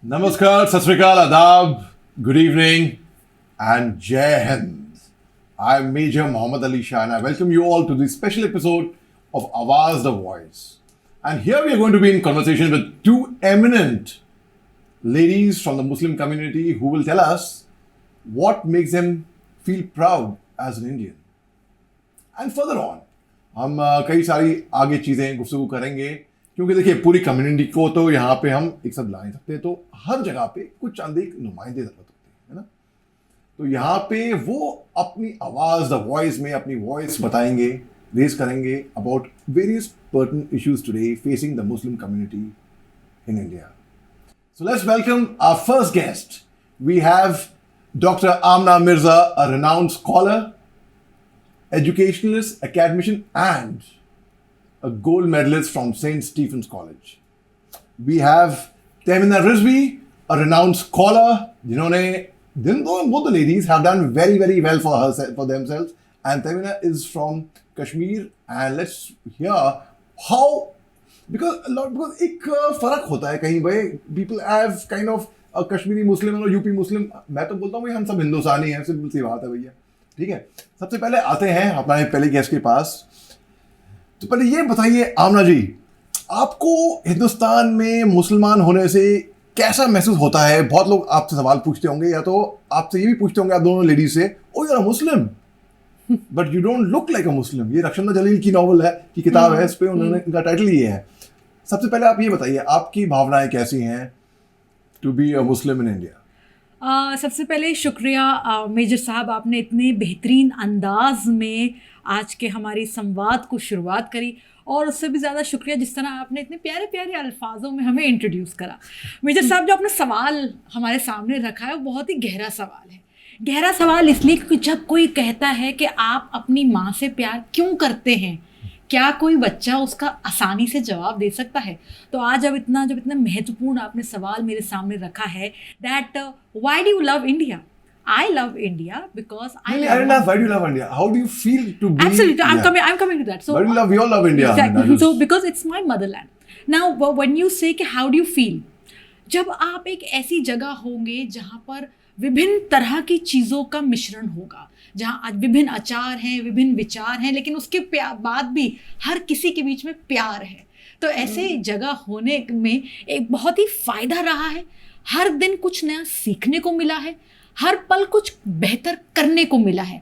Namaskar, Sat Sri Akal, Adab, good evening, and Jai Hind. I'm Major Muhammad Ali Shah, and I welcome you all to this special episode of Awaz the Voice. And here we are going to be in conversation with two eminent ladies from the Muslim community who will tell us what makes them feel proud as an Indian. And further on, हम कई सारी आगे चीज़ें गुफ्तगू करेंगे क्योंकि देखिए पूरी कम्युनिटी को तो यहाँ पे हम एक साथ ला नहीं सकते, तो हर जगह पे कुछ चंद एक नुमाइंदे ज़रूरत होते हैं, है ना। तो यहाँ पे वो अपनी आवाज़ द वॉइस में अपनी वॉइस बताएंगे, रेज करेंगे about various pertinent issues today facing the Muslim community in India. So let's welcome our first guest. We have Dr. Amna Mirza, a renowned scholar, educationalist, academician, and a gold medalist from St. Stephen's College. We have Temina Rizvi, a renowned scholar. Both the ladies have done very, very well for themselves. And Temina is from Kashmir. And let's hear how, because एक फर्क होता है कहीं भाई, people have kind of a Kashmiri Muslim और UP Muslim. मैं तो बोलता हूँ भाई हम सब हिंदुस्तानी हैं, सिंपल सी बात है भैया. ठीक है, सबसे पहले आते हैं अपने पहले गेस्ट के पास. तो पहले ये बताइए आमना जी, आपको हिंदुस्तान में मुसलमान होने से कैसा महसूस होता है? बहुत लोग आपसे सवाल पूछते होंगे, या तो आपसे ये भी पूछते होंगे आप दोनों लेडीज से, oh you are Muslim but you don't look like a Muslim. ये रक्षंदा जलील की नॉवल है, की किताब है, इस पे उन्होंने इनका टाइटल ये है. सबसे पहले आप ये बताइए आपकी भावनाएं कैसी हैं to be a Muslim in India? सबसे पहले शुक्रिया मेजर साहब, आपने इतने बेहतरीन अंदाज में आज के हमारी संवाद को शुरुआत करी, और उससे भी ज़्यादा शुक्रिया जिस तरह आपने इतने प्यारे प्यारे अल्फाजों में हमें इंट्रोड्यूस करा. मेजर साहब, जो आपने सवाल हमारे सामने रखा है वो बहुत ही गहरा सवाल है. गहरा सवाल इसलिए क्योंकि जब कोई कहता है कि आप अपनी माँ से प्यार क्यों करते हैं, क्या कोई बच्चा उसका आसानी से जवाब दे सकता है? तो आज जब इतना महत्वपूर्ण आपने सवाल मेरे सामने रखा है, that why do you love India? I love India because I love. Why do you love India? How do you feel to be? Absolutely, I'm coming to that. So why do you love? We all love India. Exactly. So because it's my motherland. Now, when you say कि how do you feel? जब आप एक ऐसी जगह होंगे जहाँ पर विभिन्न तरह की चीज़ों का मिश्रण होगा, जहाँ आज विभिन्न आचार हैं, विभिन्न विचार हैं, लेकिन उसके बाद भी हर किसी के बीच में प्यार है, तो ऐसे जगह होने में एक बहुत ही फ़ायदा रहा है. हर दिन कुछ नया सीखने को मिला है, हर पल कुछ बेहतर करने को मिला है.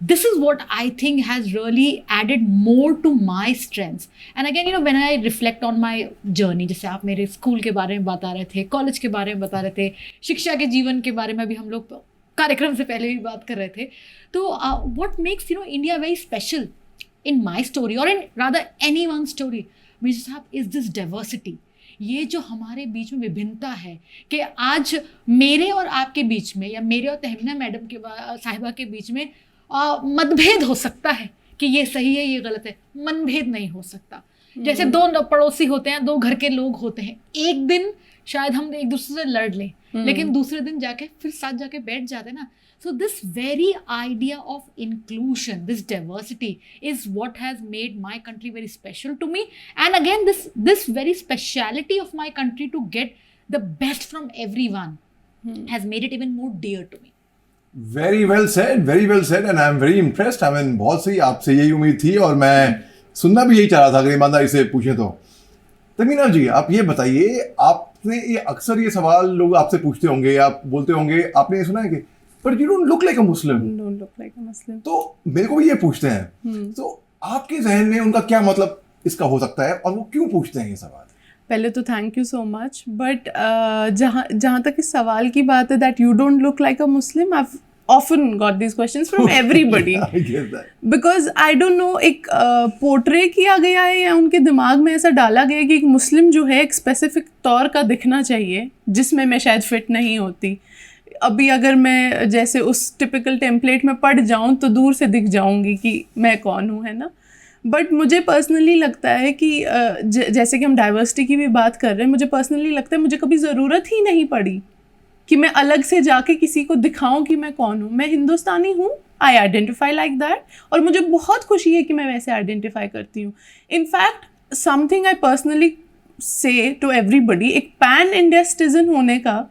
This is what I think has really added more to my strengths. And again, when I reflect on my journey, जैसे आप मेरे स्कूल के बारे में बता रहे थे, कॉलेज के बारे में बता रहे थे, शिक्षा के जीवन के बारे में भी हम लोग कार्यक्रम से पहले भी बात कर रहे थे. तो what makes India very special in my story or in rather anyone's story, Mirza साहब, is this diversity. ये जो हमारे बीच में विभिन्नता है कि आज मेरे और आपके बीच में, या मेरे और तहमीना मैडम के साहिबा के बीच में मतभेद हो सकता है कि ये सही है ये गलत है, मनभेद नहीं हो सकता. जैसे दो पड़ोसी होते हैं, दो घर के लोग होते हैं, एक दिन शायद हम एक दूसरे से लड़ लें, लेकिन दूसरे दिन जाके फिर साथ जाके बैठ जाते ना. So this very idea of inclusion, this diversity is what has made my country very special to me. And again, this very speciality of my country to get the best from everyone has made it even more dear to me. Very well said, and I'm very impressed. I mean, बहुत सही, आपसे यही उम्मीद थी और मैं सुनना भी यही चाह रहा था अगर ईमानदारी से पूछे तो. तमीना जी, आप ये बताइए, आपने ये अक्सर ये सवाल लोग आपसे पूछते होंगे, आप बोलते होंगे, आपने ये सुना है कि But you don't look like a Muslim. Don't look like a Muslim. तो मेरे को भी ये पूछते हैं. तो आपके जहन में उनका क्या मतलब इसका हो सकता है और वो क्यों पूछते हैं ये सवाल? पहले तो thank you so much, but जहाँ तक इस सवाल की बात है that you don't look like a Muslim, I've often got these questions from everybody. I get that. Because I don't know, एक पोर्ट्रे किया गया है या उनके दिमाग में ऐसा डाला गया है कि एक मुस्लिम जो है एक स्पेसिफिक तौर का दिखना चाहिए, जिसमें मैं शायद फिट नहीं होती. अभी अगर मैं जैसे उस टिपिकल टेम्पलेट में पड़ जाऊं तो दूर से दिख जाऊंगी कि मैं कौन हूं, है ना. बट मुझे पर्सनली लगता है कि जैसे कि हम डाइवर्सिटी की भी बात कर रहे हैं, मुझे पर्सनली लगता है मुझे कभी ज़रूरत ही नहीं पड़ी कि मैं अलग से जाके किसी को दिखाऊं कि मैं कौन हूँ. मैं हिंदुस्तानी हूँ, आई आइडेंटिफाई लाइक दैट, और मुझे बहुत खुशी है कि मैं वैसे आइडेंटिफाई करती हूँ. इनफैक्ट समथिंग आई पर्सनली से टू एवरीबडी, एक पैन इंडिया सिटीजन होने का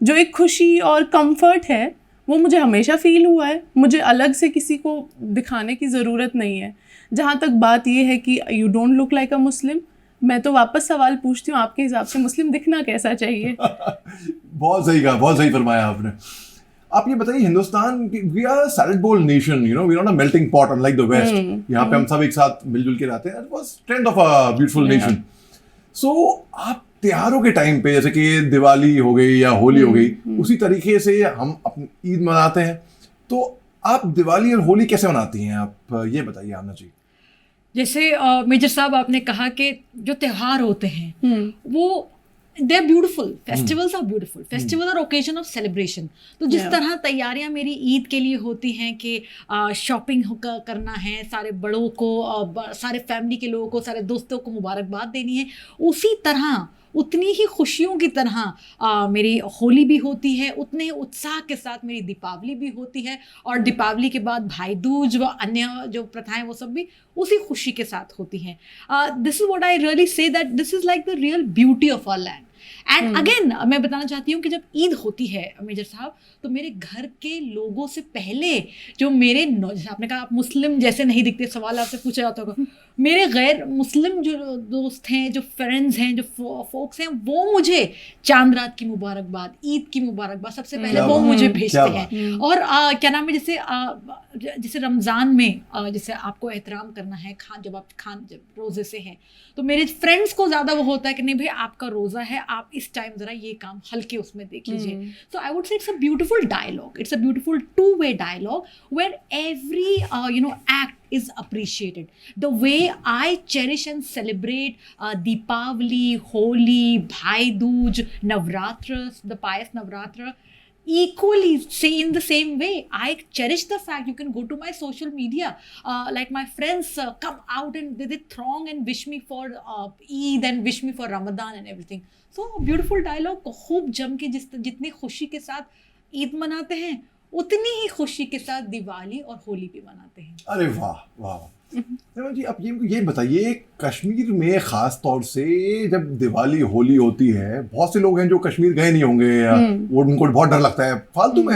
जो एक खुशी और कंफर्ट है वो मुझे हमेशा फील हुआ है। मुझे अलग से किसी को दिखाने की ज़रूरत नहीं है। जहाँ तक बात ये है कि you don't look like a Muslim, मैं तो वापस सवाल पूछती हूँ, आपके हिसाब से मुस्लिम दिखना कैसा चाहिए? बहुत सही कहा, बहुत सही फरमाया आपने। आप ये बताइए, Hindustan, we are salad bowl nation, you know, we are not a melting pot unlike the west. यहाँ पे हम सब एक साथ मिलजुल के रहते हैं। It was strength of a beautiful nation. So आप त्योहारों के टाइम पे, जैसे कि दिवाली हो गई या होली हो गई, उसी तरीके से हम अपनी ईद मनाते हैं। तो आप दिवाली और होली कैसे मनाती हैं, आप ये बताइए आमना जी। जैसे मेजर साहब आपने कहा कि जो त्यौहार होते हैं वो they are beautiful, festivals are beautiful, festival और ओकेजन ऑफ सेलिब्रेशन। तो जिस तरह तैयारियां मेरी ईद के लिए होती हैं कि शॉपिंग करना है, सारे बड़ों को, सारे फैमिली के लोगों को, सारे दोस्तों को मुबारकबाद देनी है, उसी तरह उतनी ही खुशियों की तरह मेरी होली भी होती है, उतने ही उत्साह के साथ मेरी दीपावली भी होती है, और दीपावली के बाद भाई दूज व अन्य जो प्रथाएं वो सब भी उसी खुशी के साथ होती हैं। This is what I really say that this is like the real beauty of our land. And again मैं बताना चाहती हूँ कि जब ईद होती है मेजर साहब, तो मेरे घर के लोगों से पहले जो मेरे, जैसे आपने कहा आप मुस्लिम जैसे नहीं दिखते, सवाल आपसे पूछा जाता होगा, मेरे गैर मुस्लिम जो दोस्त हैं, जो फ्रेंड्स हैं, जो फोक्स हैं, वो मुझे चांद रात की मुबारकबाद, ईद की मुबारकबाद सबसे पहले वो मुझे भेजते हैं। और क्या नाम है, जैसे रमज़ान में जैसे आपको एहतराम करना है, जब रोज़े से हैं, तो मेरे फ्रेंड्स को ज़्यादा वो होता है कि नहीं भाई आपका रोज़ा है, आप इस टाइम ज़रा ये काम हल्के उसमें देख लीजिए। So I would say it's a beautiful dialogue, it's a beautiful two-way dialogue where every act is appreciated. The way I cherish and celebrate Deepavali, Holi, Bhai Dooj, Navratra, the pious Navratra, equally say in the same way. I cherish the fact you can go to my social media, like my friends come out and they throng and wish me for Eid and wish me for Ramadan and everything. So beautiful dialogue, खूब जम के जितनी खुशी के साथ ईद मनाते हैं, उतनी ही खुशी के साथ दिवाली और होली भी मनाते हैं। अरे वाह वाह। हेमंत जी, आप ये बताइए, कश्मीर में ख़ास तौर से जब दिवाली होली होती है, बहुत से लोग हैं जो कश्मीर गए नहीं होंगे, या वो उनको बहुत डर लगता है फालतू में।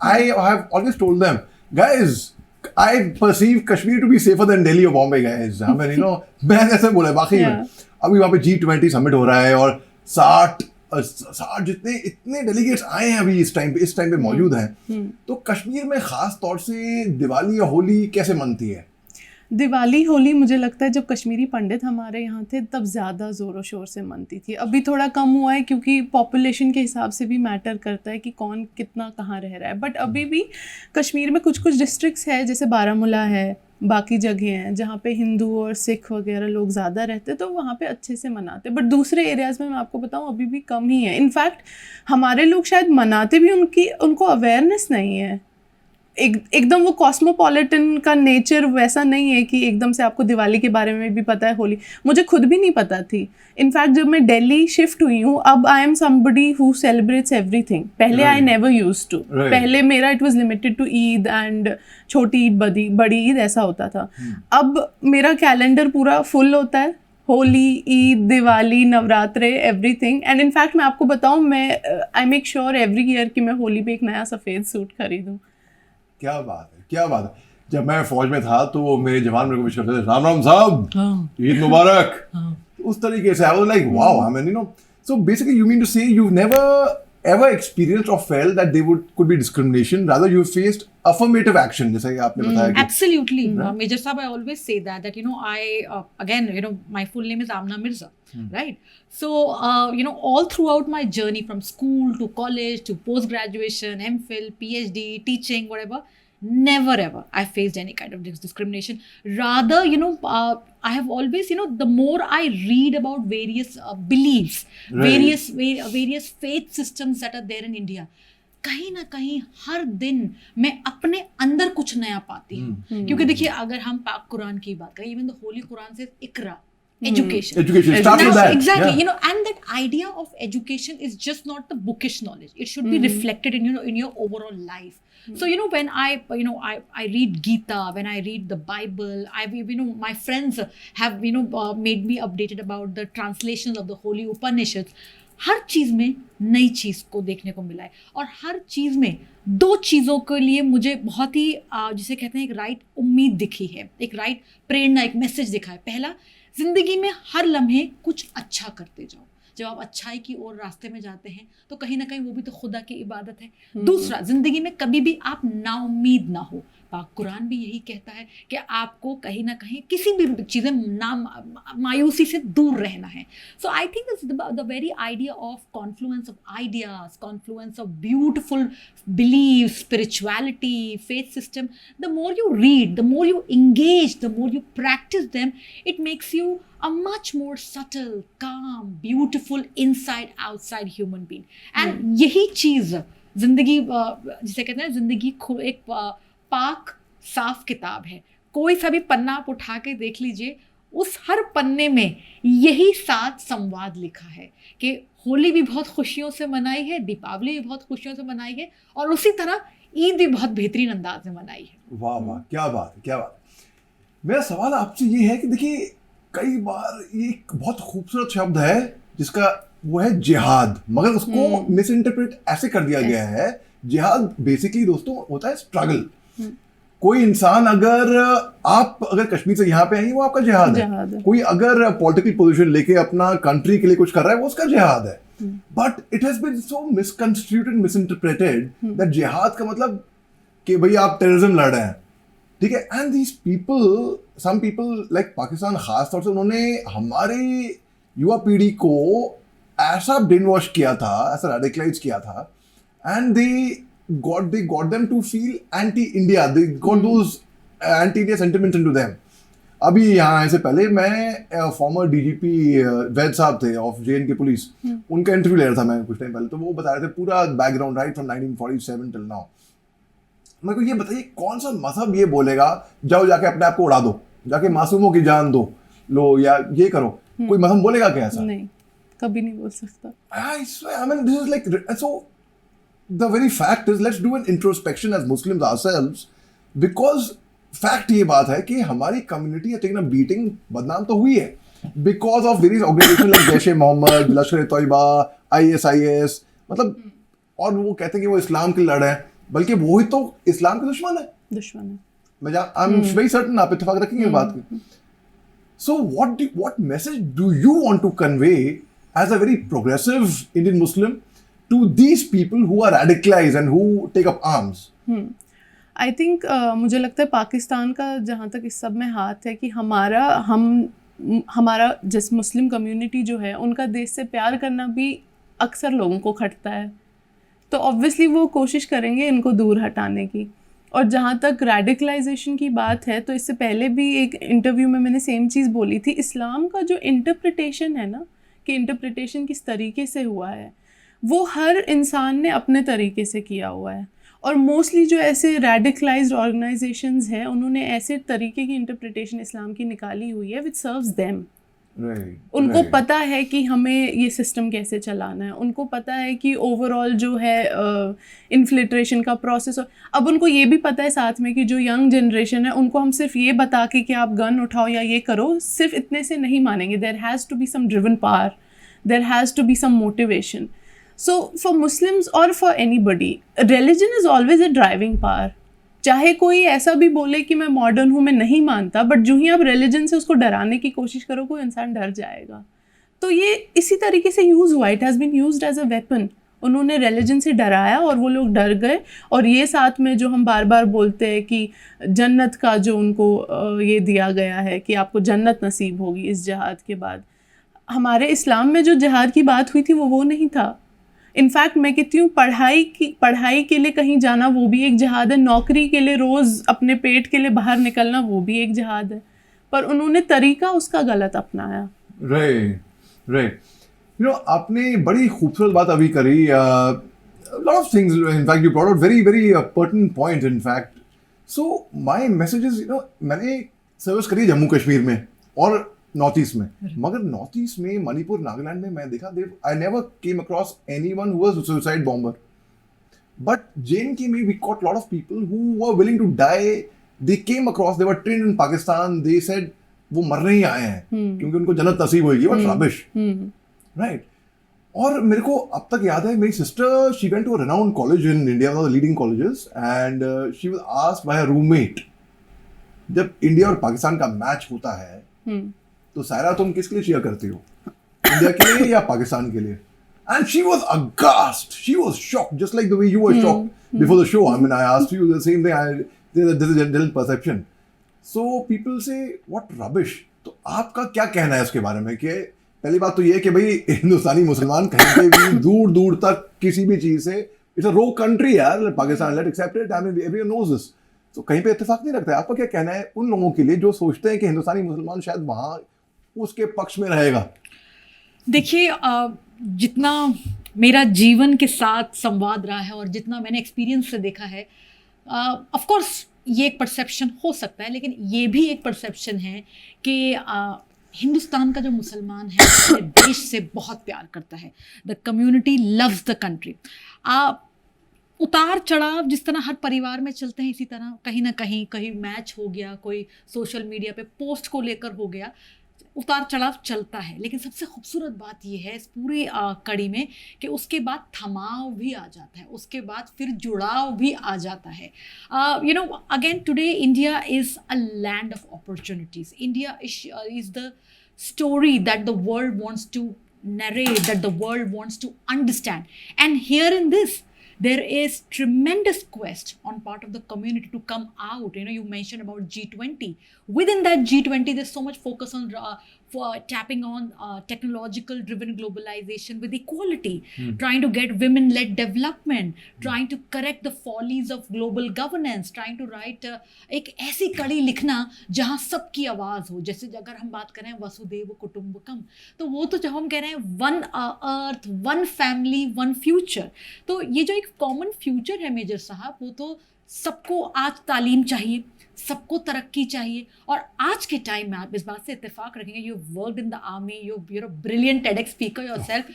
I have always told them, guys, I perceive Kashmir to be safer than Delhi और बॉम्बे, गाइस। आई मीन, मैंने ऐसे बोला है वाकई में। अभी वहाँ पे G20 समिट हो रहा है और 60 जितने इतने डेलीगेट्स आए हैं अभी इस टाइम पे मौजूद हैं। तो कश्मीर में ख़ास तौर से दिवाली या होली कैसे मनती है? दिवाली होली मुझे लगता है जब कश्मीरी पंडित हमारे यहाँ थे तब ज़्यादा ज़ोरों शोर से मनती थी। अभी थोड़ा कम हुआ है क्योंकि पॉपुलेशन के हिसाब से भी मैटर करता है कि कौन कितना कहाँ रह रहा है। बट अभी भी कश्मीर में कुछ डिस्ट्रिक्ट्स है, जैसे बारामूला है, बाकी जगह हैं जहाँ पे हिंदू और सिख वगैरह लोग ज़्यादा रहते हैं, तो वहाँ पे अच्छे से मनाते हैं। बट दूसरे एरियाज़ में मैं आपको बताऊँ अभी भी कम ही है। इनफैक्ट हमारे लोग शायद मनाते भी, उनको अवेयरनेस नहीं है। एकदम वो कॉस्मोपॉलिटन का नेचर वैसा नहीं है कि एकदम से आपको दिवाली के बारे में भी पता है, होली मुझे खुद भी नहीं पता थी। इनफैक्ट जब मैं दिल्ली शिफ्ट हुई हूँ, अब I am somebody who celebrates everything. पहले आई नेवर यूज्ड टू, पहले मेरा it was limited to Eid and छोटी ईद, बड़ी ईद, ऐसा होता था। अब मेरा कैलेंडर पूरा फुल होता है, होली, ईद, दिवाली, नवरात्रे, एवरीथिंग। एंड इनफैक्ट मैं आपको बताऊँ, मैं I make sure every year कि मैं होली पे एक नया सफ़ेद सूट खरीदूँ। क्या बात है, क्या बात है। जब मैं फौज में था तो मेरे जवान मेरे को विश करते थे, राम राम साहब, ईद मुबारक। उस तरीके से I was like wow, I mean, so basically you mean to say you never ever experienced or felt that they could be discrimination, rather you faced affirmative action, जैसा कि आपने बताया कि absolutely, Major Saab, I always say that I again, my full name is Amna Mirza, right? So all throughout my journey from school to college to post graduation, MPhil, PhD, teaching, whatever, never ever I faced any kind of discrimination. Rather, I have always, the more I read about various beliefs, Right. various faith systems that are there in India, कहीं ना कहीं हर दिन मैं अपने अंदर कुछ नया पाती हूँ। क्योंकि देखिए, अगर हम पाक कुरान की बात करें, इवन द होली कुरान से इकरा, education. Education. Start Now, with that. exactly, Yeah. you know, and that idea of education is just not the bookish knowledge. It should be reflected in, you know, in your overall life. So, you know, when I read Gita, when I read the Bible, my friends have, made me updated about the translations of the Holy Upanishads. हर चीज़ में नई चीज़ को देखने को मिला है, और हर चीज़ में दो चीज़ों के लिए मुझे बहुत ही जिसे कहते हैं एक राइट उम्मीद दिखी है, एक राइट प्रेरणा, एक मैसेज दिखा है। पहला, ज़िंदगी में हर लम्हे कुछ अच्छा करते जाओ। जब आप अच्छाई की ओर रास्ते में जाते हैं तो कहीं ना कहीं वो भी तो खुदा की इबादत है। दूसरा, ज़िंदगी में कभी भी आप नाउम्मीद ना हो। पाक कुरान भी यही कहता है कि आपको कहीं ना कहीं किसी भी चीज़ें मायूसी से दूर रहना है। So I think the very idea of confluence of ideas, confluence of beautiful believe, spirituality, faith system, the more you read, the more you engage, the more you practice them, it makes you a much more subtle, calm, beautiful inside outside human being. And यही चीज़ जिंदगी, जिसे कहते हैं जिंदगी एक पाक साफ किताब है। कोई सा भी पन्ना आप उठा के देख लीजिए, उस हर पन्ने में यही 7 संवाद लिखा है कि होली भी बहुत खुशियों से मनाई है, दीपावली भी बहुत खुशियों से मनाई है, और उसी तरह ईद भी बहुत बेहतरीन अंदाज में मनाई है। वाह वाह, क्या बात है, क्या बात है। मेरा सवाल आपसे ये है कि देखिए, कई बार ये एक बहुत खूबसूरत शब्द है जिसका वो है जिहाद, मगर उसको मिस इंटरप्रेट ऐसे कर दिया गया है। जिहाद बेसिकली दोस्तों होता है स्ट्रगल। कोई इंसान अगर कश्मीर से यहाँ पे आई, वो आपका जिहाद है। कोई अगर पॉलिटिकल पोजीशन लेके अपना कंट्री के लिए कुछ कर रहा है, वो उसका जिहाद है। But it has been so misconstrued, misinterpreted that जिहाद का मतलब कि भाई आप टेररिज्म लड़ रहे हैं, ठीक है। And these people, some people like Pakistan खास तौर से, उन्होंने हमारी युवा पीढ़ी को ऐसा ब्रेन वॉश किया था, ऐसा रेडिकलाइज किया था, and they got them to feel anti-India. They got those anti-India sentiments into them. अभी यहाँ आने से पहले मैं फॉर्मर डीजीपी वैद साहब थे ऑफ जे.एन.के पुलिस, उनका इंटरव्यू ले रहा था मैं कुछ टाइम पहले, तो वो बता रहे थे पूरा background right from 1947 till now. मेरे को ये बताइए, कौन सा मजहब ये बोलेगा जाओ जाके अपने आप को उड़ा दो, जाके मासूमों की जान दो लो, या ये करो? कोई मजहब बोलेगा क्या ऐसा? नहीं, कभी नहीं बोल सकता। I mean, this is like, so the very fact is, let's do an introspection as Muslims ourselves, because fact ये बात है कि हमारी कम्युनिटी है taken a beating, बदनाम तो हुई है because of various organizations like Jaish A Mohammad, Lashkar A Taiba, ISIS, मतलब, और वो कहते हैं कि वो इस्लाम के लड़ रहे हैं, बल्कि वो ही तो इस्लाम के दुश्मन है। मैं I'm very certain आप इत्तेफाक रखेंगे इस बात की। So what message do you want to convey as a very progressive Indian Muslim to these people who are radicalized and who take up arms? I think मुझे लगता है पाकिस्तान का जहाँ तक इस सब में हाथ है कि हमारा जिस मुस्लिम कम्युनिटी जो है, उनका देश से प्यार करना भी अक्सर लोगों को खटता है, तो ऑब्वियसली वो कोशिश करेंगे इनको दूर हटाने की। और जहाँ तक रेडिकलाइजेशन की बात है, तो इससे पहले भी एक इंटरव्यू में मैंने सेम चीज़ बोली थी। इस्लाम का जो इंटरप्रिटेशन है ना, कि इंटरप्रिटेशन किस तरीके से हुआ है, वो हर इंसान ने अपने तरीके से किया हुआ है। और मोस्टली जो ऐसे रेडिकलाइज्ड ऑर्गेनाइजेशंस हैं, उन्होंने ऐसे तरीके की इंटरप्रिटेशन इस्लाम की निकाली हुई है विच सर्व्स देम। उनको पता है कि हमें ये सिस्टम कैसे चलाना है, उनको पता है कि ओवरऑल जो है इन्फिल्ट्रेशन का प्रोसेस। अब उनको ये भी पता है साथ में कि जो यंग जनरेशन है, उनको हम सिर्फ ये बता के कि आप गन उठाओ या ये करो, सिर्फ इतने से नहीं मानेंगे। There has to be some driven power, there has to be some motivation. So for Muslims और for anybody, religion is always a driving power. चाहे कोई ऐसा भी बोले कि मैं मॉडर्न हूँ, मैं नहीं मानता, बट जो ही आप रिलीजन से उसको डराने की कोशिश करो, कोई इंसान डर जाएगा। तो ये इसी तरीके से यूज़ हुआ, it has been used as a weapon. उन्होंने रिलीजन से डराया और वो लोग डर गए। और ये साथ में जो हम बार बार बोलते हैं कि जन्नत का जो उनको ये दिया गया है कि आपको जन्नत नसीब होगी इस जिहाद के बाद, हमारे इस्लाम में जो जिहाद की बात हुई थी वो नहीं था। इनफैक्ट मैं कहती हूँ पढ़ाई के लिए कहीं जाना वो भी एक जिहाद है, नौकरी के लिए रोज़ अपने पेट के लिए बाहर निकलना वो भी एक जिहाद है, पर उन्होंने तरीका उसका गलत अपनाया। राइट यू नो, आपने बड़ी खूबसूरत बात अभी करी, lot of things, in fact you brought out very very pertinent points in fact. So my message is, you know, मैंने सर्विस करी जम्मू कश्मीर में, और नॉर्थ ईस्ट में, मगर नॉर्थ ईस्ट में मणिपुर नागालैंड में मैं देखा I never came across anyone who was suicide bomber, but JNK में we got lot of people who were willing to die, they came across, they were trained in Pakistan, they said वो मरने ही आए हैं क्योंकि उनको जन्नत नसीब होगी, बट रबिश, राइट। और मेरे को अब तक याद है, मेरी sister she went to a renowned college in India, one of the leading colleges, and she was asked by her roommate, जब इंडिया और पाकिस्तान का मैच होता है तो सायरा तुम किसके लिए चीयर करती हो, इंडिया के लिए या पाकिस्तान के लिए? And she was aghast, she was shocked, just like the way you were shocked before the show. I mean, I asked you the same thing, this is general perception. So people say what rubbish. तो आपका क्या कहना है उसके बारे में? कि पहली बात तो ये है कि भाई हिंदुस्तानी मुसलमान कहीं पे भी दूर दूर तक किसी भी चीज से, इट्स अ रो कंट्री यार Pakistan, let accept it, I mean everyone knows this, तो कहीं पे इत्तेफाक नहीं रखता है। आपका क्या कहना है उन लोगों के लिए जो सोचते हैं कि हिंदुस्तानी मुसलमान शायद वहाँ उसके पक्ष में रहेगा? देखिए, जितना मेरा जीवन के साथ संवाद रहा है और जितना मैंने एक्सपीरियंस से देखा है, ऑफ कोर्स ये एक परसेप्शन हो सकता है, लेकिन ये भी एक परसेप्शन है कि हिंदुस्तान का जो मुसलमान है अपने देश से बहुत प्यार करता है। The community loves the country. उतार चढ़ाव जिस तरह हर परिवार में चलते हैं, इसी तरह कहीं ना कहीं मैच हो गया, कोई सोशल मीडिया पे पोस्ट को लेकर हो गया, उतार चढ़ाव चलता है। लेकिन सबसे खूबसूरत बात यह है इस पूरी कड़ी में कि उसके बाद थमाव भी आ जाता है, उसके बाद फिर जुड़ाव भी आ जाता है। Again today India is a land of opportunities. India is the story that the world wants to narrate, that the world wants to understand. And here in this, there is tremendous quest on part of the community to come out. You mentioned about G20. Within that G20, there's so much focus on for tapping on technological driven globalization with equality, trying to get women-led development, trying to correct the follies of global governance, trying to write एक ऐसी कड़ी लिखना जहाँ सबकी आवाज़ हो। जैसे अगर हम बात करें वसुदेव कुटुंबकम, तो वो तो जब हम कह रहे हैं one earth, one family, one future, तो ये जो एक कॉमन फ्यूचर है मेजर साहब, वो तो सबको आज तालीम चाहिए, सबको तरक्की चाहिए। और आज के टाइम में आप इस बात से इत्तेफाक रखेंगे, you worked in the army, you're a brilliant TEDx speaker yourself,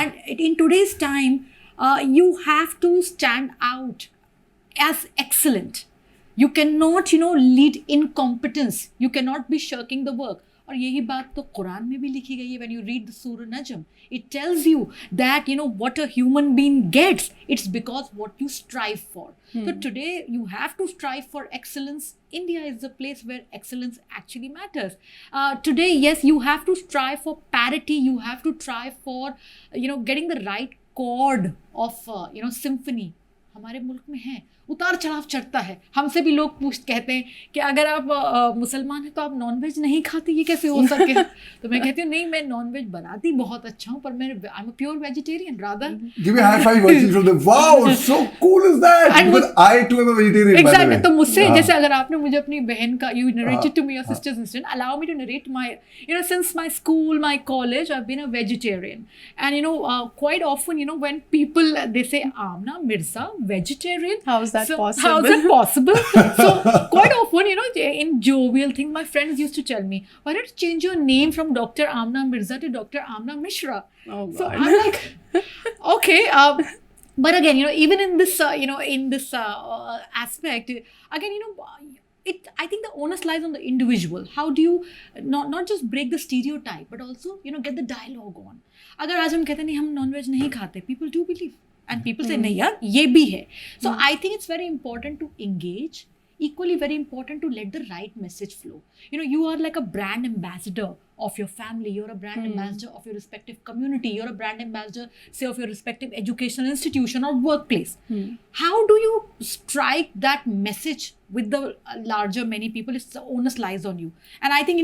and in today's time you have to stand out as excellent. You cannot lead incompetence, you cannot be shirking the work. और यही बात तो कुरान में भी लिखी गई है। When you read the Surah Najm, it tells you that what a human being gets, it's because what you strive for. So today you have to strive for excellence. India is the place where excellence actually matters. Today, yes, you have to strive for parity. You have to strive for getting the right chord of symphony. हमारे मुल्क में है, उतार चढ़ाव चढ़ता है। हमसे भी लोग कहते हैं कि अगर आप मुसलमान हैं तो आप नॉनवेज नहीं खाते, ये कैसे हो सके? तो मैं कहती हूँ नहीं, मैं नॉनवेज बनाती बहुत अच्छा हूँ, पर मैं I am a pure vegetarian. Rather give me high five versus from the wow, so cool is that, because I too am a vegetarian. Exactly. तो मुझसे जैसे अगर आपने मुझे अपनी बहन का, you narrated to me your sister's incident, allow me to narrate my since my school, my college, I have been a vegetarian, and quite often when people they say Amna Mirza vegetarian, how is that possible? How is that possible? So quite often in jovial things my friends used to tell me, why don't you change your name from Dr. Amna Mirza to Dr. Amna Mishra? Oh God. So I'm like, okay, but again even in this aspect, again I think the onus lies on the individual. How do you not just break the stereotype, but also get the dialogue on. अगर आज हम कहते हैं नहीं हम nonveg नहीं खाते, people do believe, and people say नहीं यार ये भी है. So I think it's very important to engage, equally very important to let the right message flow. You are like a brand ambassador of your family, you're a brand ambassador of your respective community, you're a brand ambassador, say, of your respective educational institution or workplace. How do you strike that message with the larger many people? It's the onus lies on you. And I think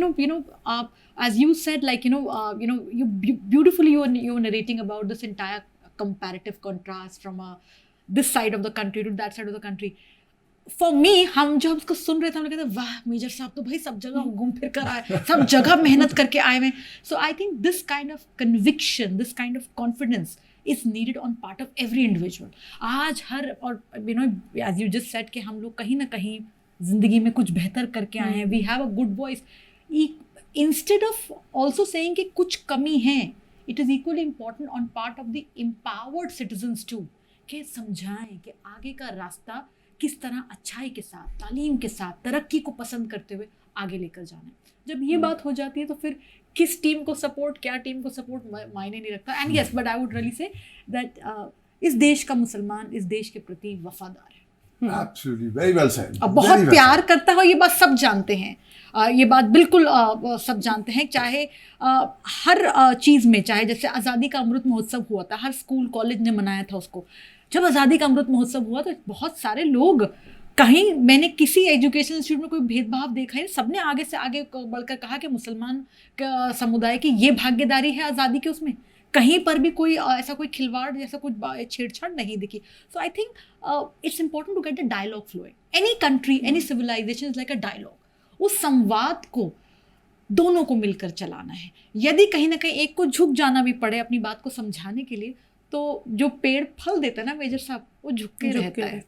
as you said, like you beautifully you were narrating about this entire comparative contrast from this side of the country to that side of the country. For me, हम जब उसको सुन रहे थे हम लोग कहते वाह major साहब तो भाई सब जगह घूम फिर कर आए, सब जगह मेहनत करके आए हैं. So I think this kind of conviction, this kind of confidence is needed on part of every individual. आज हर और as you just said कि हम लोग कहीं ना कहीं जिंदगी में कुछ बेहतर करके आए हैं. We have a good voice. instead of also saying कि कुछ कमी है, it is equally important on part of the empowered citizens too कि समझाएं कि आगे का रास्ता किस तरह अच्छाई के साथ, तालीम के साथ, तरक्की को पसंद करते हुए आगे लेकर जाना है. जब ये बात हो जाती है तो फिर किस टीम को सपोर्ट, क्या टीम को सपोर्ट मायने नहीं रखता. And yes, but I would really say that इस देश का मुसलमान इस देश के प्रति वफादार है. Absolutely, very well said. अब बहुत Very well प्यार said. करता है, ये बात सब जानते हैं. ये बात बिल्कुल सब जानते हैं. चाहे हर चीज़ में, चाहे जैसे आज़ादी का अमृत महोत्सव हुआ था, हर स्कूल कॉलेज ने मनाया था उसको. जब आज़ादी का अमृत महोत्सव हुआ तो बहुत सारे लोग, कहीं मैंने किसी एजुकेशन इंस्टीट्यूट में कोई भेदभाव देखा है, सबने आगे से आगे बढ़कर कहा कि मुसलमान समुदाय की ये भागीदारी है आज़ादी के उसमें. कहीं पर भी कोई ऐसा कोई खिलवाड़ जैसा कुछ छेड़छाड़ नहीं दिखी. So I think it's important to get the dialogue flowing. Any country, any civilization is like a dialogue. उस संवाद को दोनों को मिलकर चलाना है. यदि कहीं ना कहीं एक को झुक जाना भी पड़े अपनी बात को समझाने के लिए, तो जो पेड़ फल देता है ना मेजर साहब, वो झुक के रहता है.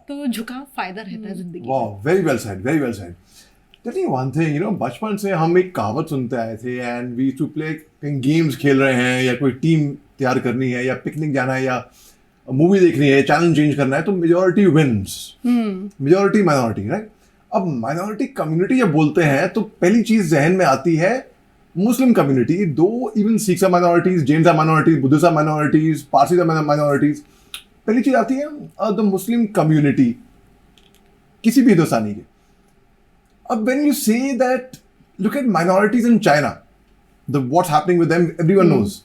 तो झुकाव फायदा रहता है जिंदगी में. Wow, very well said, very well said. Tell me one thing, बचपन से हम एक कहावत सुनते आए थे एंड वी टू प्ले कहीं गेम्स खेल रहे हैं या कोई टीम तैयार करनी है या पिकनिक जाना है या मूवी देखनी है, चैनल चेंज करना है, तो majority wins, majority minority, right? अब माइनॉरिटी कम्युनिटी जब बोलते हैं तो पहली चीज जहन में आती है Muslim community. Though even Sikhs are minorities, Jains are minorities, Buddhist are minorities, Parsi are minorities. पहली चीज आती है द मुस्लिम कम्युनिटी किसी भी हिंदुस्तानी के. अब when you say that, look at minorities in China, what's happening with them, everyone knows.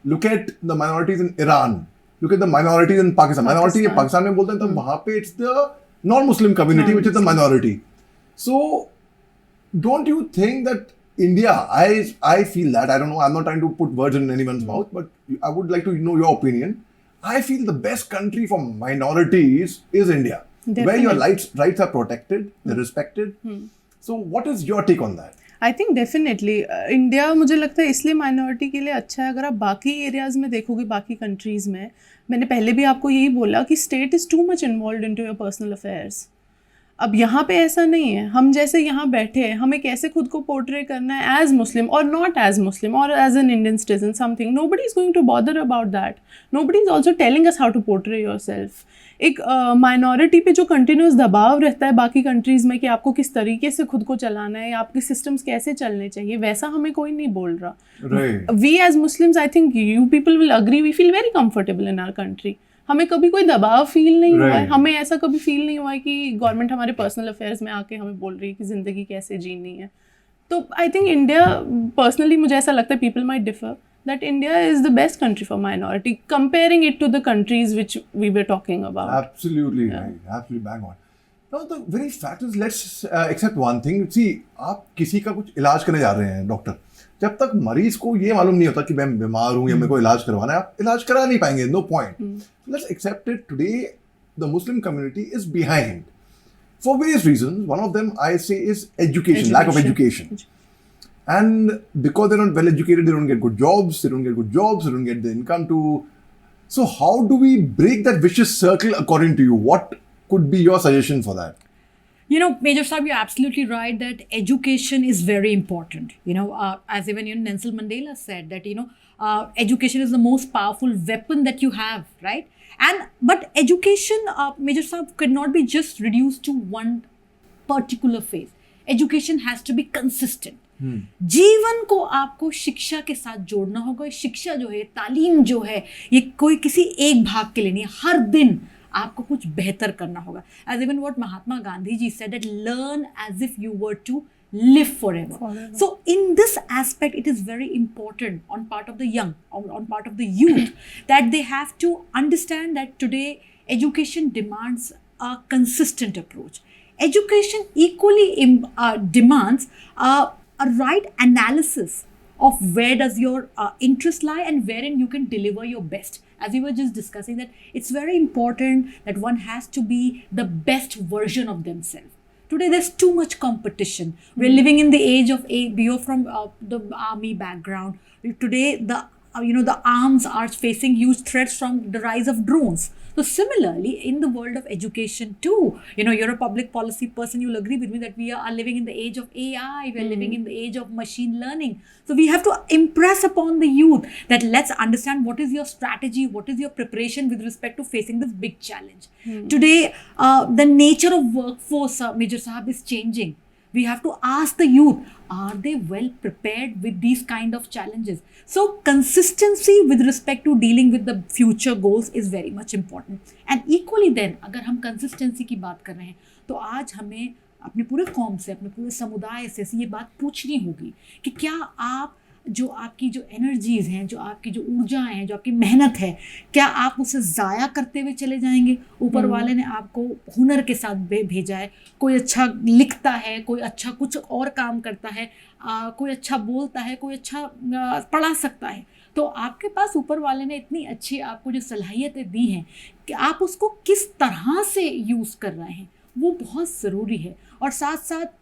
Look at the minorities in Iran. Look at the minorities in Pakistan. Minority ये पाकिस्तान में बोलते हैं, तो वहाँ पे it's the non-Muslim community which is the minority. So don't you think that India, I feel that, I don't know, I'm not trying to put words in anyone's mouth, but I would like to know your opinion. I feel the best country for minorities is India. Definitely. Where your rights are protected, they're respected. So what is your take on that? I think definitely India मुझे लगता है इसलिए minority के लिए अच्छा है. अगर आप बाकी एरियाज़ में देखोगे, बाकी कंट्रीज़ में, मैंने पहले भी आपको यही बोला कि state is too much involve into your personal affairs. अब यहाँ पे ऐसा नहीं है. हम जैसे यहाँ बैठे हैं, हमें कैसे खुद को पोर्ट्रे करना है एज मुस्लिम और not as Muslim or as an Indian citizen, something, nobody is going to bother about that. Nobody is also telling us how to portray yourself. एक माइनॉरिटी पे जो कंटिन्यूस दबाव रहता है बाकी कंट्रीज़ में कि आपको किस तरीके से खुद को चलाना है या आपके सिस्टम्स कैसे चलने चाहिए, वैसा हमें कोई नहीं बोल रहा. We as Muslims, I think you people will agree, we feel very comfortable in our country. हमें कभी कोई दबाव फील नहीं हुआ है. हमें ऐसा कभी फील नहीं हुआ है कि गवर्नमेंट हमारे पर्सनल अफेयर्स में आके हमें बोल रही है कि ज़िंदगी कैसे जीनी है. तो आई थिंक इंडिया, पर्सनली मुझे ऐसा लगता है, people might differ, that India is the best country for minority, comparing it to the countries which we were talking about. Absolutely right, absolutely bang on. Now the very fact is, let's accept one thing. See, आप किसी का कुछ इलाज करने जा रहे हैं doctor, जब तक मरीज को ये मालूम नहीं होता कि मैं बीमार हूँ या मेरे को इलाज करवाना है, आप इलाज करा नहीं पाएंगे. No point. Let's accept it. Today the Muslim community is behind for various reasons. One of them I say is education. Lack of education. And because they're not well educated, they don't get good jobs, they don't get the income to. So how do we break that vicious circle according to you? What could be your suggestion for that? Major Saab, you're absolutely right that education is very important. As even Nelson Mandela said that, education is the most powerful weapon that you have, right? But education, Major Saab, cannot be just reduced to one particular phase. Education has to be consistent. जीवन को आपको शिक्षा के साथ जोड़ना होगा. शिक्षा जो है, तालीम जो है, ये कोई किसी एक भाग के लिए नहीं है. हर दिन आपको कुछ बेहतर करना होगा. As even what Mahatma Gandhi ji said that learn as if you were to live forever. So in this aspect, it is very important on part of the young, on part of the youth, that they have to understand that today education demands a consistent approach. Education equally demands a right analysis of where does your interest lie and wherein you can deliver your best. As we were just discussing, that it's very important that one has to be the best version of themselves. Today there's too much competition. We're living in the age of you're from the army background. Today the the arms are facing huge threats from the rise of drones. So similarly, in the world of education too, you're a public policy person, you'll agree with me that we are living in the age of AI, we are living in the age of machine learning. So we have to impress upon the youth that let's understand what is your strategy, what is your preparation with respect to facing this big challenge. Today, the nature of workforce, Major Sahab, is changing. We have to ask the youth, are they well prepared with these kind of challenges? So consistency with respect to dealing with the future goals is very much important. And equally then, अगर हम consistency की बात कर रहे हैं, तो आज हमें अपने पूरे कौम से, अपने पूरे समुदाय से ये बात पूछनी होगी कि क्या आप जो आपकी जो एनर्जीज़ हैं, जो आपकी जो ऊर्जाएं हैं, जो आपकी मेहनत है, क्या आप उसे ज़ाया करते हुए चले जाएंगे? ऊपर वाले ने आपको हुनर के साथ भेजा है, कोई अच्छा लिखता है, कोई अच्छा कुछ और काम करता है, कोई अच्छा बोलता है, कोई अच्छा पढ़ा सकता है, तो आपके पास ऊपर वाले ने इतनी अच्छी आपको जो सलाहियतें दी हैं कि आप उसको किस तरह से यूज़ कर रहे हैं, वो बहुत ज़रूरी है। और साथ साथ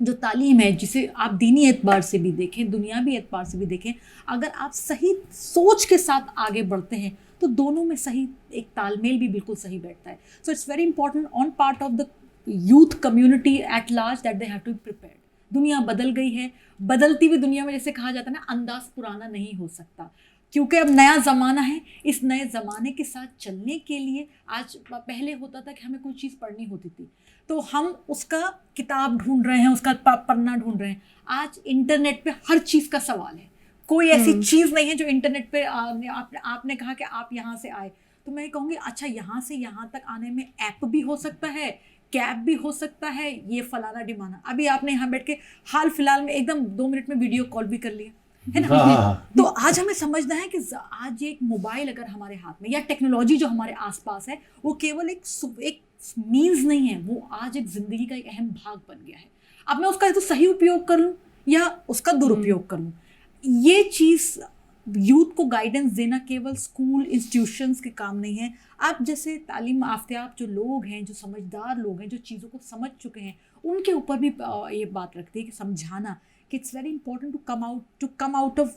जो तालीम है, जिसे आप दीनी एतबार से भी देखें, दुनियावी एतबार से भी देखें, अगर आप सही सोच के साथ आगे बढ़ते हैं तो दोनों में सही एक तालमेल भी बिल्कुल सही बैठता है। So it's very important on part of the youth community at large that they have to be prepared. दुनिया बदल गई है, बदलती हुई दुनिया में जैसे कहा जाता है ना, अंदाज पुराना नहीं हो सकता, क्योंकि अब नया ज़माना है। इस नए ज़माने के साथ चलने के लिए आज पहले होता था कि हमें कोई चीज़ पढ़नी होती थी तो हम उसका किताब ढूंढ रहे हैं, उसका पन्ना ढूंढ रहे हैं। आज इंटरनेट पे हर चीज़ का सवाल है, कोई ऐसी चीज़ नहीं है जो इंटरनेट पे आपने कहा कि आप यहाँ से आए तो मैं कहूँगी अच्छा यहाँ से यहाँ तक आने में ऐप भी हो सकता है, कैब भी हो सकता है, ये फलाना डिमाना। अभी आपने यहाँ बैठ के हाल फिलहाल में एकदम 2 मिनट में वीडियो कॉल भी कर लिया है ना। तो आज हमें समझना है कि आज ये एक मोबाइल अगर हमारे हाथ में या टेक्नोलॉजी जो हमारे आसपास है वो केवल एक मीन्स नहीं है, वो आज एक ज़िंदगी का एक अहम भाग बन गया है। अब मैं उसका तो सही उपयोग कर लूँ या उसका दुरुपयोग कर लूँ, ये चीज़ यूथ को गाइडेंस देना केवल स्कूल इंस्टीट्यूशंस के काम नहीं है। आप जैसे तालीम याफ्ता जो लोग हैं, जो समझदार लोग हैं, जो चीज़ों को समझ चुके हैं, उनके ऊपर भी ये बात रखती है कि समझाना कि it's very important to come out of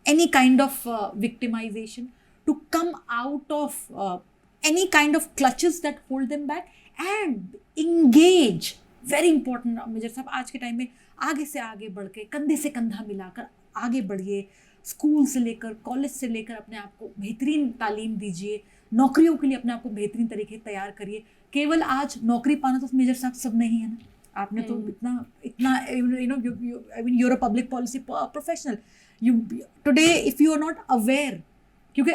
any kind of victimization, to come out of any kind of clutches that hold them back and engage. Very important major साहब, आज के टाइम में आगे से आगे बढ़ के कंधे से कंधा मिलाकर आगे बढ़िए। स्कूल से लेकर कॉलेज से लेकर अपने आप को बेहतरीन तालीम दीजिए, नौकरियों के लिए अपने आप को बेहतरीन तरीके तैयार करिए। केवल आज नौकरी पाना तो मेजर साहब सब नहीं है ना, आपने तो इतना you're a public policy professional, today if you are not aware, क्योंकि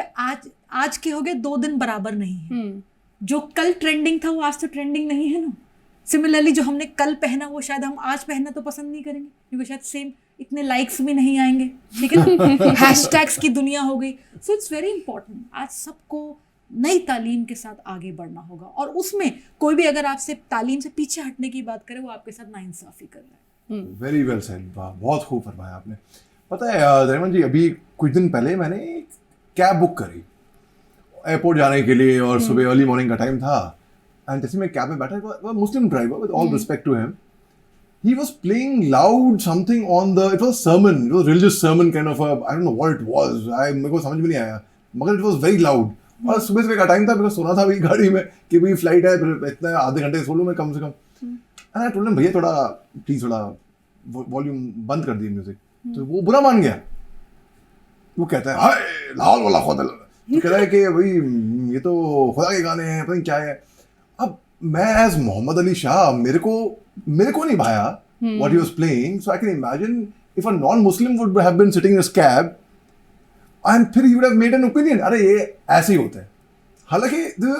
आज के हो गए 2 दिन बराबर नहीं है। जो कल ट्रेंडिंग था वो आज तो ट्रेंडिंग नहीं है ना। सिमिलरली जो हमने कल पहना वो शायद हम आज पहनना तो पसंद नहीं करेंगे, क्योंकि शायद सेम इतने लाइक्स भी नहीं आएंगे, ठीक है ना। हैशटैग्स की दुनिया हो गई। सो इट्स वेरी इंपॉर्टेंट, आज सबको नई तालीम के साथ आगे बढ़ना होगा, और उसमें कोई भी अगर आपसे तालीम से पीछे हटने की बात करे वो आपके साथ नाइंसाफ़ी कर रहा है। वेरी वेल सेड, बहुत खूब फरमाया आपने। पता है दरिमन जी, अभी कुछ दिन पहले मैंने कैब बुक करी एयरपोर्ट जाने के लिए, और सुबह अर्ली मॉर्निंग का टाइम था, एंड जैसे मैं कैब में बैठा, Muslim driver, with all respect to him, he was playing loud something on the, it was sermon, it was religious sermon kind of a, I don't know what it was, मेरे को समझ में नहीं आया, मगर it was very loud। और सुबह का टाइम था, मेरे को सोना था भी गाड़ी में कि भाई फ्लाइट है, फिर इतना आधे घंटे सो लूँ मैं कम से कम। एंड आई टोल्ड हिम, भैया थोड़ा प्लीज थोड़ा वॉल्यूम बंद कर दिए म्यूजिक। तो वो बुरा मान गया, वो कहता है हाय लाहौल वाला खुदा, तो कह रहा है कि भाई ये तो खुदा के गाने हैं, पता नहीं क्या है। अब मैं एज मोहम्मद अली शाह, मेरे को नहीं भाया what he was playing, so I can imagine if a non-Muslim would have been sitting in his cab and फिर he would have made an opinion, अरे ये ऐसे ही होता है, हालांकि the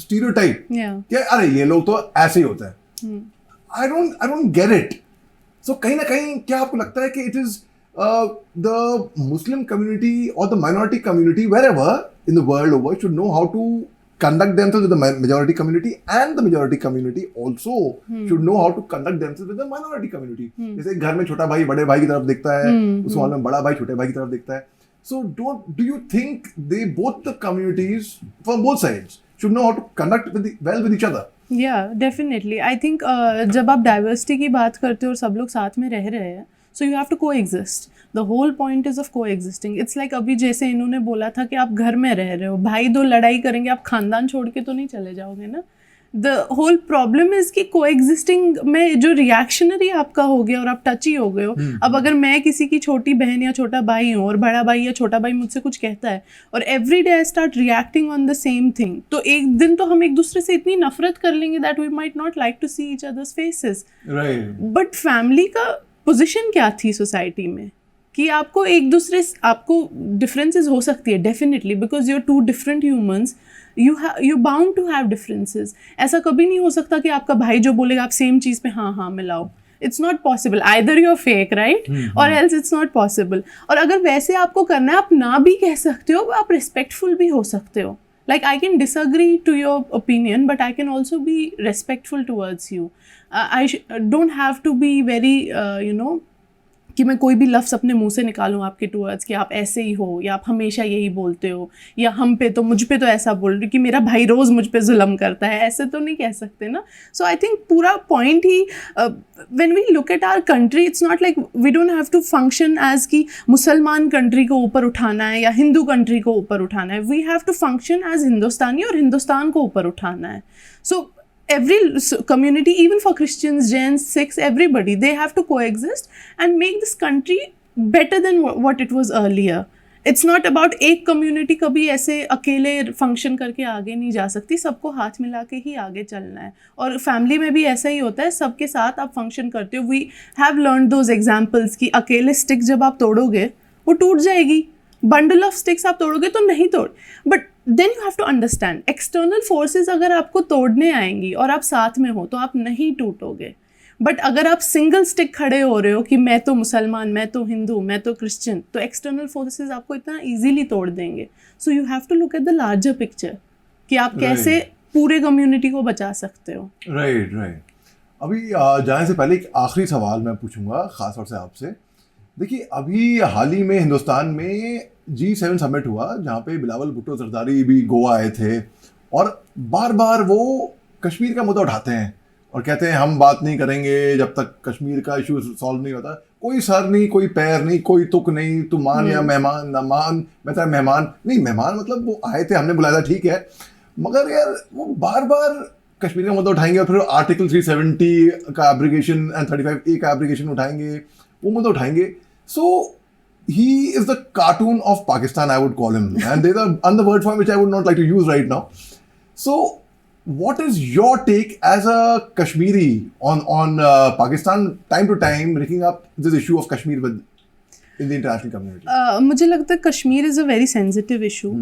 stereotype क्या, अरे ये लोग तो ऐसे ही होता है। I don't get it। So कहीं ना कहीं क्या आपको लगता है कि it is the Muslim community or the minority community wherever in the world over should know how to conduct themselves with the majority community, and the majority community also should know how to conduct themselves with the minority community। जैसे घर में छोटा भाई बड़े भाई की तरफ देखता है, उस माहौल में बड़ा भाई छोटे भाई की तरफ देखता है। So do you think they, both the communities from both sides should know how to conduct well with each other? Yeah, definitely. I think जब आप diversity की बात करते हो और सब लोग साथ में रह रहे हैं, so you have to coexist। The whole point is of coexisting. It's like अभी जैसे इन्होंने बोला था कि आप घर में रह रहे हो, भाई दो लड़ाई करेंगे, आप खानदान छोड़ के तो नहीं चले जाओगे ना. द होल प्रॉब्लम इज कि को एग्जिस्टिंग में जो रिएक्शनरी आपका हो गया और आप टची हो गए हो. अब अगर मैं किसी की छोटी बहन या छोटा भाई हूँ और बड़ा भाई या छोटा भाई मुझसे कुछ कहता है और every day I start reacting on the same thing, तो एक दिन तो हम एक दूसरे से इतनी नफरत कर लेंगे that we might not like to see each others faces. But family का पोजिशन क्या थी सोसाइटी में कि आपको एक दूसरे, आपको डिफरेंसेस हो सकती है definitely, because you are two different humans, you bound to have differences. ऐसा कभी नहीं हो सकता कि आपका भाई जो बोलेगा आप सेम चीज़ पे हाँ हाँ मिलाओ. It's not possible. Either you are fake right or else it's not possible. और अगर वैसे आपको करना है, आप ना भी कह सकते हो, आप रिस्पेक्टफुल भी हो सकते हो. Like I can disagree to your opinion, but I can also be respectful towards you. Don't have to be very, कि मैं कोई भी लफ्ज़ अपने मुंह से निकालूं आपके टूवर्ड्स कि आप ऐसे ही हो या आप हमेशा यही बोलते हो या मुझ पे तो ऐसा बोल रहे हो कि मेरा भाई रोज़ मुझ पे जुल्म करता है, ऐसे तो नहीं कह सकते ना. सो आई थिंक पूरा पॉइंट ही when we look at our country, it's not like we don't have to function as कि मुसलमान कंट्री को ऊपर उठाना है या हिंदू कंट्री को ऊपर उठाना है. We have to function as Hindustani और हिंदुस्तान को ऊपर उठाना है. सो every community, even for Christians, Jains, Sikhs, everybody, they have to coexist and make this country better than what it was earlier. It's not about एक community कभी ऐसे अकेले function करके आगे नहीं जा सकती, सबको हाथ मिला के ही आगे चलना है. और family में भी ऐसा ही होता है, सबके साथ आप function करते हो. We have learned those examples कि अकेले stick जब आप तोड़ोगे वो टूट जाएगी, bundle of sticks आप तोड़ोगे तो नहीं तोड़. But then you have to understand, external forces अगर आपको तोड़ने आएंगी और आप साथ में हो तो आप नहीं टूटोगे. बट अगर आप सिंगल स्टिक खड़े हो रहे हो कि मैं तो मुसलमान, मैं तो हिंदू, मैं तो क्रिश्चियन, तो एक्सटर्नल फोर्सेस आपको इतना इजीली तोड़ देंगे. So you have to look at the larger picture कि आप कैसे पूरे कम्युनिटी को बचा सकते हो. राइट. अभी जाने से पहले एक आखिरी सवाल मैं पूछूंगा खास तौर से आपसे. देखिए, अभी हाल ही में हिंदुस्तान में G7 समिट हुआ जहाँ पे बिलावल भुट्टो जरदारी भी गोवा आए थे और बार बार वो कश्मीर का मुद्दा उठाते हैं और कहते हैं हम बात नहीं करेंगे जब तक कश्मीर का इशू सॉल्व नहीं होता. कोई सर नहीं, कोई पैर नहीं, कोई तुक नहीं, तू मान या मेहमान ना मान. मैं तेरा मेहमान नहीं, मेहमान मतलब वो आए थे, हमने बुलाया था, ठीक है, मगर यार वो बार बार कश्मीर का मुद्दा उठाएंगे और फिर आर्टिकल 370 का एब्रिगेशन एंड 35A का एब्रिगेशन उठाएंगे, वो मुद्दा उठाएंगे. सो he is the cartoon of Pakistan, I would call him, and there's another word for him which I would not like to use right now. So what is your take as a Kashmiri on Pakistan time to time bringing up this issue of Kashmir in the international community? मुझे लगता है Kashmir is a very sensitive issue.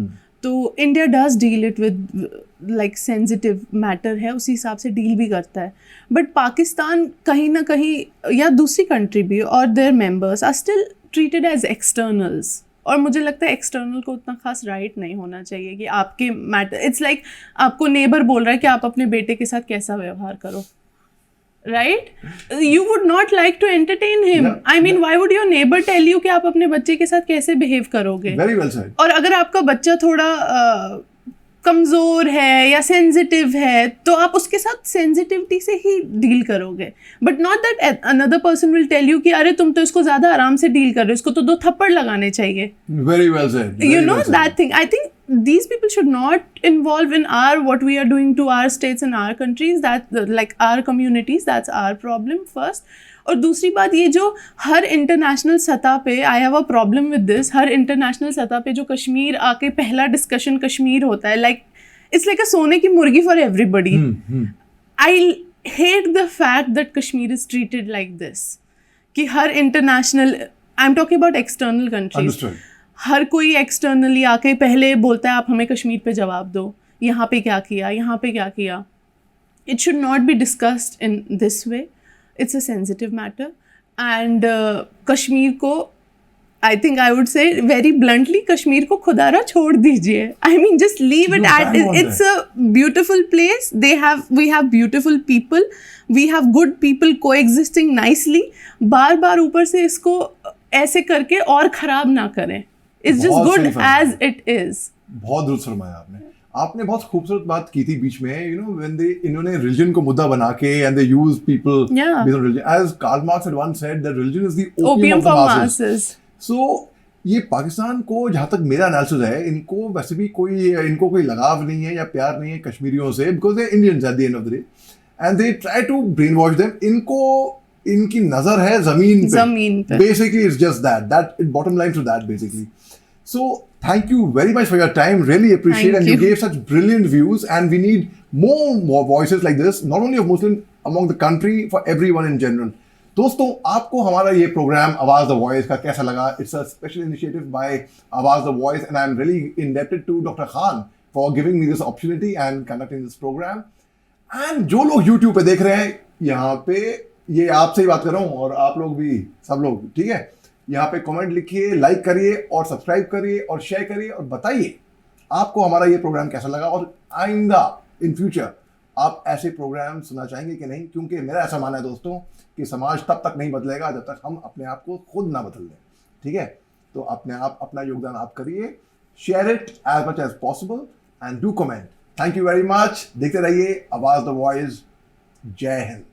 तो India does deal it with like sensitive matter है, उसी हिसाब से deal भी करता है. बट पाकिस्तान कहीं ना कहीं या दूसरी कंट्री भी और their members are still treated as externals. और मुझे लगता है एक्सटर्नल को उतना खास राइट नहीं होना चाहिए कि आपके मैटर, इट्स लाइक आपको नेबर बोल रहा है कि आप अपने बेटे के साथ कैसा व्यवहार करो, right? You would not like to entertain him. I mean why would your neighbour tell you कि आप अपने बच्चे के साथ कैसे बिहेव करोगे? Very well said. और अगर आपका बच्चा थोड़ा कमज़ोर है या सेंसिटिव है तो आप उसके साथ सेंसिटिविटी से ही डील करोगे. But not that another person will tell you कि अरे तुम तो इसको ज़्यादा आराम से डील कर रहे हो, इसको तो 2 थप्पड़ लगाने चाहिए. Very well said. You know that thing. I think these people should not involve in what we are doing to our states and our countries, that like our communities. That's our problem first. और दूसरी बात ये जो हर international सतह पे, I have a problem with this, her international सतह पे जो कश्मीर आके पहला डिस्कशन कश्मीर होता है, लाइक इट्स लाइक अ सोने की मुर्गी for everybody. I hate the fact that Kashmir is treated like this कि हर international, I am talking about external countries, हर कोई एक्सटर्नली आके पहले बोलता है आप हमें कश्मीर पे जवाब दो, यहाँ पे क्या किया, यहाँ पे क्या किया. It should not be discussed in this way. It's a sensitive matter, and Kashmir को, I think I would say very bluntly, Kashmir को खुदारा छोड़ दीजिए. I mean, just leave it at it. It's a beautiful place. We have beautiful people. We have good people coexisting nicely. बार बार ऊपर से इसको ऐसे करके और खराब ना करें. It's just good as it is. बहुत दुरुस्त फरमाया आपने. आपने बहुत खूबसूरत बात की थी बीच में, when इन्होंने रिलीजन को मुद्दा बना के and they use people based on religion. As Karl Marx had once said that religion is the opium of the masses. सो ये पाकिस्तान को, जहाँ तक मेरा एनालिसिस है, इनको वैसे भी कोई लगाव नहीं है या प्यार नहीं है कश्मीरियों से, because they Indians at the end of the day and they try to brainwash them. इनकी नजर है जमीन पे. Basically it's just that bottom line to that basically. So thank you very much for your time. Really appreciate, and you gave such brilliant views, and we need more voices like this, not only of Muslim among the country, for everyone in general. दोस्तों, आपको हमारा ये programme आवाज the voice का कैसा लगा? It's a special initiative by Awaaz the voice, and I am really indebted to doctor Khan for giving me this opportunity and conducting this program. And जो लोग यूट्यूब पे देख रहे हैं, यहाँ पे ये आपसे ही बात कर रहा हूँ, और आप लोग भी, सब लोग, ठीक है, यहाँ पे कमेंट लिखिए, लाइक करिए और सब्सक्राइब करिए और शेयर करिए और बताइए आपको हमारा ये प्रोग्राम कैसा लगा, और आइंदा इन फ्यूचर आप ऐसे प्रोग्राम सुनना चाहेंगे कि नहीं. क्योंकि मेरा ऐसा मानना है दोस्तों कि समाज तब तक नहीं बदलेगा जब तक हम अपने आप को खुद ना बदल लें. ठीक है, तो अपना योगदान आप करिए. Share it as much as possible and do comment. Thank you very much. देखते रहिए आवाज द वॉइस. जय हिंद.